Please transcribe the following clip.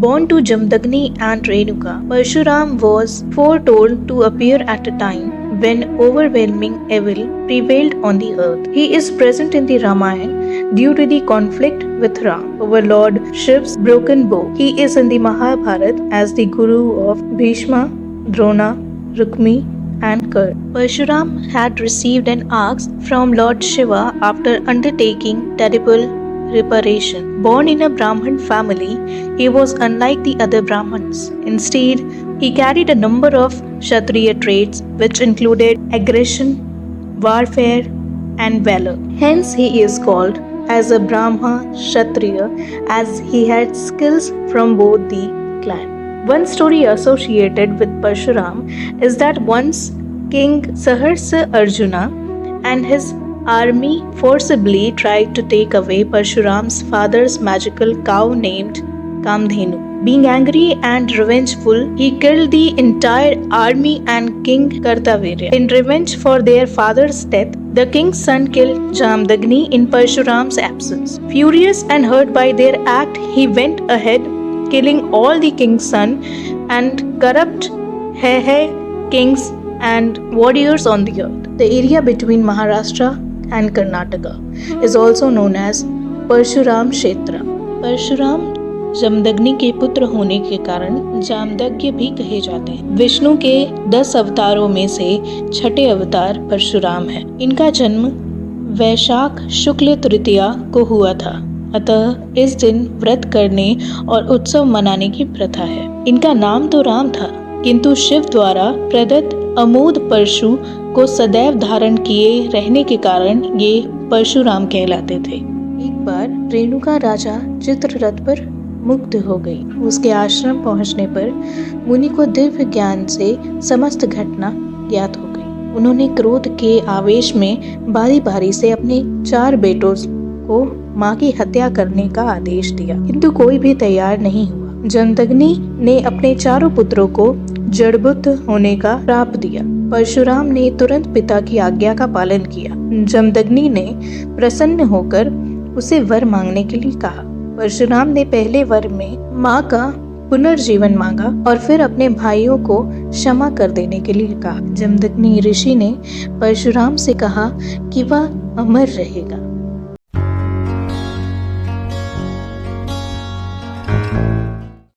Born to Jamdagni and Renuka, Parshuram was foretold to appear at a time when overwhelming evil prevailed on the earth. He is present in the Ramayana due to the conflict with Ram over Lord Shiv's broken bow. He is in the Mahabharata as the guru of Bhishma, Drona, Rukmi, and Karna. Parshuram had received an axe from Lord Shiva after undertaking terrible reparation. Born in a Brahmin family, he was unlike the other Brahmins. Instead, he carried a number of Kshatriya traits which included aggression, warfare, and valor. Hence, he is called as a Brahma Kshatriya as he had skills from both the clans. One story associated with Parshuram is that once King Saharsa Arjuna and his army forcibly tried to take away Parshuram's father's magical cow named Kamdhenu. Being angry and revengeful, he killed the entire army and King Kartavirya. In revenge for their father's death, the king's son killed Jamdagni in Parshuram's absence. Furious and hurt by their act, he went ahead killing all the king's son and corrupt kings and warriors on the earth. The area between Maharashtra and Karnataka is also known as Parshuram Kshetra. Parshuram Jamadagni के पुत्र होने के कारण जामदग्नि भी कहे जाते हैं। विष्णु के 10 अवतारों में से छठे अवतार परशुराम है। इनका जन्म वैशाख शुक्ल तृतीया को हुआ था, अतः इस दिन व्रत करने और उत्सव मनाने की प्रथा है। इनका नाम तो राम था, किंतु शिव द्वारा प्रदत्त अमोद परशु को सदैव धारण किए रहने के कारण ये परशुराम कहलाते थे। एक बार रेणुका राजा चित्ररथ पर मुग्ध हो गई। उसके आश्रम पहुंचने पर मुनि को दिव्य ज्ञान से समस्त घटना ज्ञात हो गई। उन्होंने क्रोध के आवेश में बारी बारी से अपने 4 बेटों को मां की हत्या करने का आदेश दिया, किंतु कोई भी तैयार नहीं हुआ। जमदग्नि ने अपने 4 पुत्रों को जड़बुद्ध होने का श्राप दिया। परशुराम ने तुरंत पिता की आज्ञा का पालन किया। जमदग्नि ने प्रसन्न होकर उसे वर मांगने के लिए कहा। परशुराम ने पहले वर में मां का पुनर्जीवन मांगा और फिर अपने भाइयों को क्षमा कर देने के लिए कहा। जमदग्नि ऋषि ने परशुराम से कहा कि वह अमर रहेगा।